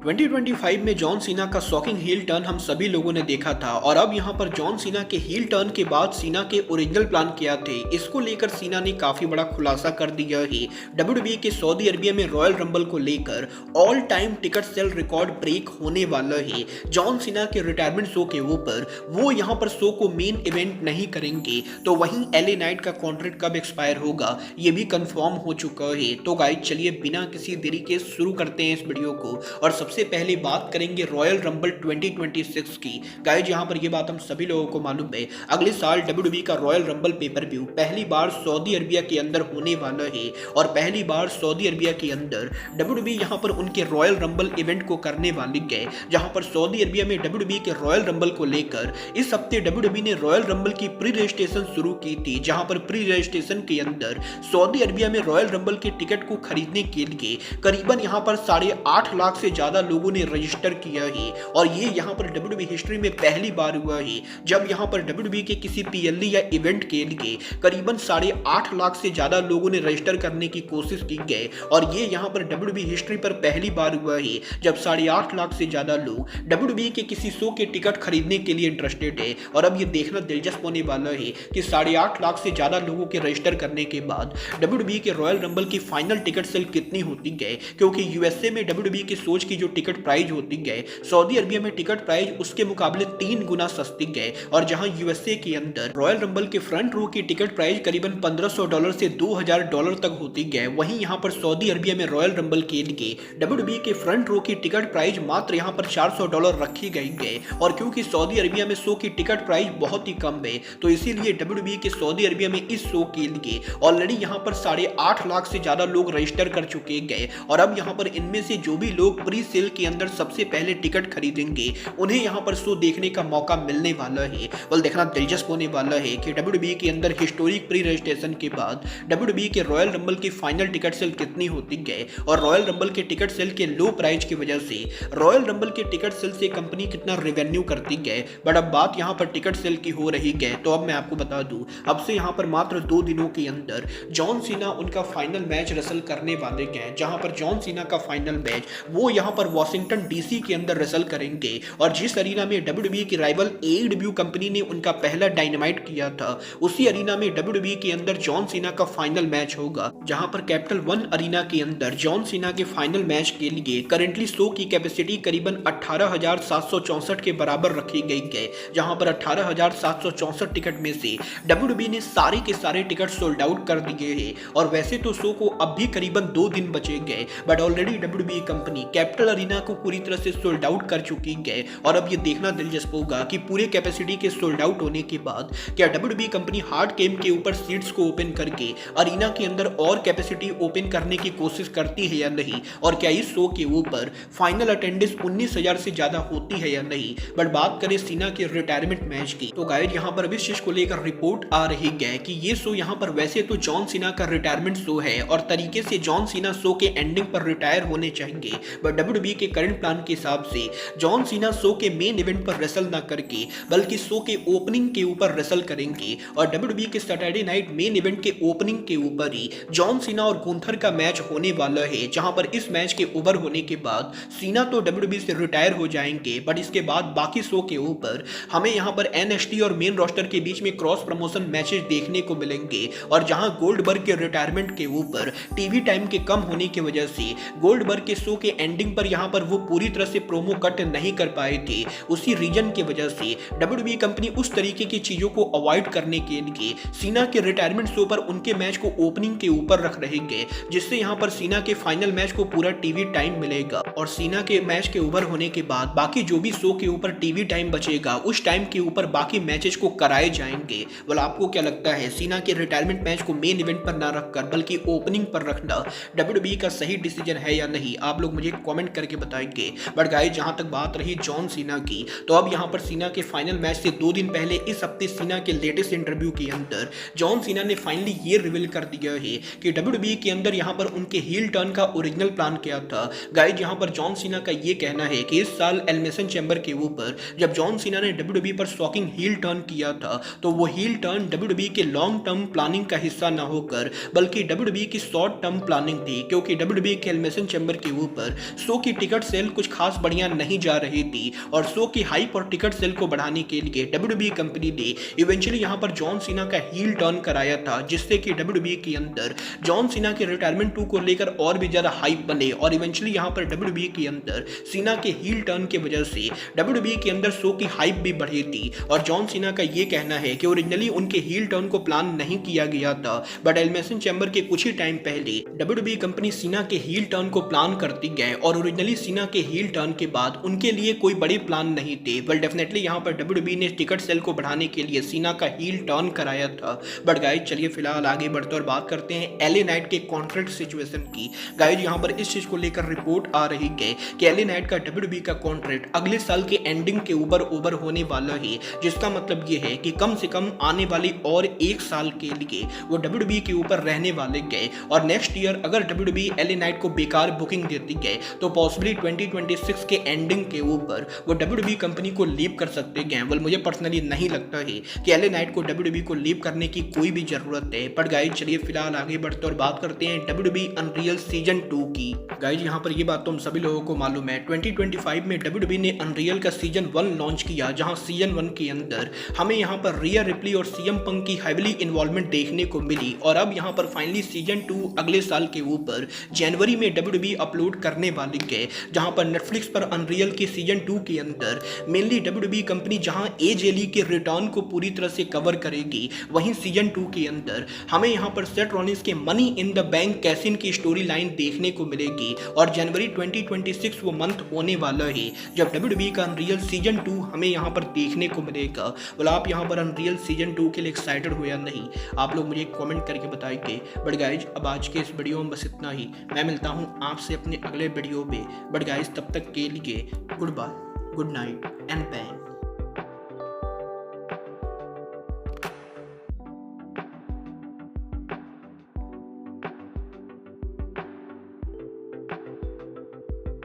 2025 में John Cena का shocking heel turn हम सभी लोगों ने देखा था और अब यहाँ पर जॉन सीना के हील टर्न के बाद सीना के ओरिजिनल प्लान क्या थे, इसको लेकर सीना ने काफी बड़ा खुलासा कर दिया है। डब्ल्यूडब्ल्यूई के सऊदी अरबिया में रॉयल रंबल को लेकर all time ticket sale record break होने वाला है। जॉन सीना के रिटायरमेंट शो के ऊपर वो यहाँ पर शो को मेन इवेंट नहीं करेंगे, तो वहीं एलए नाइट का कॉन्ट्रैक्ट कब एक्सपायर होगा ये भी कंफर्म हो चुका है। तो गाइस चलिए बिना किसी देरी के शुरू करते हैं इस वीडियो को और सबसे पहले बात करेंगे रॉयल रंबल 2026 की। गाइस यहाँ पर ये बात हम सभी लोगों को मालूम है, अगले साल डब्ल्यूडब्ल्यूई का रॉयल रंबल पेपर व्यू पहली बार सऊदी अरबिया के अंदर होने वाला है और पहली बार सऊदी अरबिया के अंदर डब्ल्यूडब्ल्यूई यहाँ पर उनके रॉयल रंबल इवेंट को करने वाली है, जहाँ पर सऊदी अरबिया में डब्ल्यूडब्ल्यूई के रॉयल रंबल को लेकर इस हफ्ते डब्ल्यूडब्ल्यूई ने रॉयल रंबल की प्री रजिस्ट्रेशन शुरू की थी, जहाँ पर प्री रजिस्ट्रेशन के अंदर सऊदी अरबिया में रॉयल रंबल के टिकट को खरीदने के लिए करीबन यहाँ पर 8.5 लाख से ज्यादा लोगों ने रजिस्टर किया है और ये यहाँ पर डब्ल्यूडब्ल्यूई हिस्ट्री में पहली बार हुआ है जब यहाँ पर डब्ल्यूडब्ल्यूई के किसी पीएलई या इवेंट के लिए करीबन 8.5 लाख से ज्यादा लोगों ने रजिस्टर करने की कोशिश की गई और ये यहाँ पर डब्ल्यूडब्ल्यूई हिस्ट्री पर पहली बार हुआ है जब 8.5 लाख से ज्यादा लोग डब्ल्यूडब्ल्यूई के किसी शो के टिकट खरीदने के लिए इंटरेस्टेड है। और अब ये देखना दिलचस्प होने वाला है कि 8.5 लाख से ज्यादा लोगों के रजिस्टर करने के बाद डब्ल्यूडब्ल्यूई के रॉयल रंबल की फाइनल टिकट सेल कितनी होती है, क्योंकि यूएसए में डब्ल्यूडब्ल्यूई की सोच की जो टिकट प्राइस होती है सऊदी अरबिया में टिकट प्राइस उसके मुकाबले 3 गुना सस्ती है और जहां यूएसए के अंदर रॉयल रंबल के फ्रंट रो की टिकट प्राइस करीबन $1500 से $2000 तक होती है, वहीं यहां पर सऊदी अरबिया में रॉयल रंबल के लिए डब्ल्यूडब्ल्यूई के फ्रंट रो की टिकट प्राइस मात्र यहां पर $400 रखी गई है और क्योंकि सऊदी अरबिया में शो की टिकट प्राइस बहुत ही कम है तो इसीलिए डब्ल्यूडब्ल्यूई के सऊदी अरबिया में इस शो के लिए ऑलरेडी यहां पर 8.5 लाख से ज्यादा लोग रजिस्टर कर चुके गए और अब यहां पर इनमें से जो भी लोग प्री सेल के अंदर सबसे पहले टिकट खरीदेंगे उन्हें यहां पर शो देखने का मौका मिलने वाला है। बल देखना दिलचस्प होने वाला है कि डब्ल्यूडब्ल्यूई के अंदर हिस्टोरिक प्री रजिस्ट्रेशन के बाद डब्ल्यूडब्ल्यूई के रॉयल रंबल की फाइनल टिकट सेल कितनी होती है और रॉयल रंबल के टिकट सेल के लो प्राइस की वजह से रॉयल रंबल के टिकट सेल से कंपनी कितना रेवेन्यू करती है। बट अब बात यहां पर टिकट सेल की हो रही है तो अब मैं आपको बता दूं अब से यहां पर मात्र 2 दिनों के अंदर जॉन सीना उनका फाइनल मैच रेसल करने वाले हैं, जहां पर जॉन सीना का फाइनल मैच वो यहां पर वॉशिंगटन डीसी के अंदर रेसल करेंगे और जिस अरीना में डब्ल्यूडब्ल्यूई की राइवल एईडब्ल्यू कंपनी ने उनका पहला डायनामाइट किया था उसी अरीना में डब्ल्यूडब्ल्यूई के अंदर जॉन सीना का फाइनल मैच होगा, जहां पर कैपिटल वन अरीना के अंदर जॉन सीना के फाइनल मैच के लिए करेंटली शो की कैपेसिटी करीबन 18,764 के बराबर रखी गई है, जहां पर 18,764 टिकट में से डब्ल्यूडब्ल्यूई ने सारे के सारे टिकट सोल्ड आउट कर दिए हैं और वैसे तो शो को अब भी करीबन 2 दिन बचे गए but already WWE company capital arena को पूरी तरह से सोल्ड आउट कर चुकी है और अब ये देखना दिलचस्प होगा कि पूरे कैपेसिटी के सोल्ड आउट होने के बाद क्या डब्ल्यूडब्ल्यूई कंपनी हार्ड गेम के ऊपर सीट्स को ओपन करके अरीना के अंदर और कैपेसिटी ओपन करने की कोशिश करती है या नहीं और क्या इस शो के ऊपर फाइनल अटेंडेंस 19,000 से ज्यादा होती है या नहीं। बट बात करें सीना के रिटायरमेंट मैच की तो गाइड यहाँ पर इस चीज को लेकर रिपोर्ट आ रही है कि ये शो यहाँ पर वैसे तो जॉन सीना का रिटायरमेंट शो है और तरीके से जॉन सीना शो के एंडिंग पर रिटायर होने चाहिए, बट डब्ल्यूडब्ल्यूई के करंट प्लान के हिसाब से जॉन सीना शो के मेन इवेंट पर रेसल ना करके बल्कि शो के ओपनिंग के ऊपर रेसल करेंगे और डब्ल्यूडब्ल्यूई के सैटरडे नाइट मेन इवेंट के ओपनिंग के ऊपर ही जॉन सीना और गुंथर का मैच होने वाला है, जहां पर इस मैच के ओवर होने के बाद सीना तो डब्ल्यूडब्ल्यूई से रिटायर हो जाएंगे बट इसके बाद बाकी शो के ऊपर हमें यहां पर एनएक्सटी और मेन रोस्टर के बीच में क्रॉस प्रमोशन मैचेस देखने को मिलेंगे और जहां गोल्डबर्ग के रिटायरमेंट के ऊपर टीवी टाइम के कम होने की वजह से गोल्डबर्ग के शो के एंडिंग पर यहां पर वो पूरी तरह से प्रोमो कट नहीं कर पाए थे, उसी रीजन की वजह से डब्ल्यूडब्ल्यूई कंपनी उस तरीके की चीजों को अवॉइड करने के लिए सीना के रिटायरमेंट शो पर उनके मैच को ओपनिंग के ऊपर रख रहेंगे, जिससे यहां पर सीना के फाइनल मैच को पूरा टीवी टाइम मिलेगा और सीना के मैच के ओवर होने के बाद बाकी जो भी शो के ऊपर टीवी टाइम बचेगा उस टाइम के ऊपर बाकी मैचेस को कराए जाएंगे। बोल आपको क्या लगता है सीना के रिटायरमेंट मैच को मेन इवेंट पर ना रखकर बल्कि ओपनिंग पर रखना डब्ल्यूडब्ल्यूई का सही डिसीजन है या नहीं, आप लोग मुझे कमेंट करके बताएंगे। बट गाइस जहां तक बात रही जॉन सीना की तो अब यहां पर सीना के फाइनल मैच से 2 दिन पहले इस हफ्ते सीना के लेटेस्ट इंटरव्यू के अंदर जॉन सीना ने फाइनली ये रिवील कर दिया है कि डब्ल्यूडब्ल्यूई के अंदर यहां पर उनके हील टर्न का ओरिजिनल प्लान क्या था। गाइस यहां पर जॉन सीना का ये कहना है कि इस साल एलिमिनेशन चैम्बर के ऊपर जब जॉन सीना ने डब्ल्यूडब्ल्यूई पर शॉकिंग हील टर्न किया था तो वो हील टर्न डब्ल्यूडब्ल्यूई के लॉन्ग टर्म प्लानिंग का हिस्सा न होकर बल्कि डब्ल्यूडब्ल्यूई की शॉर्ट टर्म प्लानिंग थी, क्योंकि डब्ल्यूडब्ल्यूई के एलिमिनेशन चैम्बर के ऊपर शो की की टिकट सेल कुछ खास बढ़िया नहीं जा रही थी और शो की हाइप और टिकट सेल को बढ़ाने के लिए WWE कंपनी ने इवेंचुअली यहां पर जॉन सीना का हील टर्न कराया था, जिससे कि WWE के अंदर जॉन सीना के रिटायरमेंट 2 को लेकर और भी ज्यादा हाइप बने और इवेंचुअली यहां पर WWE के अंदर सीना के हील टर्न की वजह से WWE के अंदर शो की हाइप भी बढ़ी थी। और जॉन सीना का यह कहना है कि ओरिजिनली उनके हील टर्न को प्लान नहीं किया गया था, बट एलिमिनेशन चैम्बर के कुछ ही टाइम पहले WWE कंपनी सीना के हील टर्न को प्लान करती गए और ओरिजिनली सीना के हील टर्न के बाद उनके लिए कोई बड़े प्लान नहीं थे। वेल डेफिनेटली यहां पर WWE ने टिकट सेल को बढ़ाने के लिए सीना का हील टर्न कराया था। बट गाइज चलिए फिलहाल आगे बढ़ते और बात करते हैं एलए नाइट के कॉन्ट्रैक्ट सिचुएशन की। गाइज यहां पर इस चीज को लेकर रिपोर्ट आ रही है कि एलए नाइट का WWE का कॉन्ट्रैक्ट अगले साल के एंडिंग के ऊपर ओवर होने वाला है, जिसका मतलब ये है कि कम से कम आने वाली और एक साल के लिए वो WWE के ऊपर रहने वाले गए। और नेक्स्ट ईयर अगर WWE एलए नाइट को बेकार बुकिंग देती गए तो पॉसिबली 2026 के एंडिंग के ऊपर वो WWE कंपनी को लीव कर सकते हैं। वेल मुझे पर्सनली नहीं लगता है कि एलए नाइट को WWE को लीव करने की कोई भी जरूरत है। बट गाइज चलिए फिलहाल आगे बढ़ते और बात करते हैं WWE अनरियल सीजन 2 की। गाइज यहाँ पर ये बात तो हम सभी लोगों को मालूम है, 2025 में WWE ने अनरियल का सीजन 1 लॉन्च किया, जहां सीजन 1 के अंदर हमें यहाँ पर रिया रिप्ली और सीएम पंक की हैविली इन्वॉल्वमेंट देखने को मिली। और अब यहाँ पर फाइनली सीजन 2 अगले साल के ऊपर जनवरी में WWE अपलोड करने वाली है, जहां पर नेटफ्लिक्स पर अनरियल की सीजन 2 के अंदर मेनली WWE कंपनी जहां एज एली के रिटर्न को पूरी तरह से कवर करेगी, वहीं सीजन 2 के अंदर हमें यहां पर सेथ रॉलिंस के money in the bank cash in की स्टोरी लाइन देखने को मिलेगी। और जनवरी 2026 वो मंथ होने वाला है जब WWE का अनरियल सीजन 2 हमें यहां पर देखने को मिलेगा। बोला आप यहां पर अनरियल सीजन 2 के लिए एक्साइटेड हो या नहीं, आप लोग मुझे कमेंट करके बताइए। बट गाइज अब आज के इस वीडियो में बस इतना ही, मैं मिलता हूं आपसे अपने अगले वीडियो में। बट गाइज तब तक के लिए good bye, good night and bang.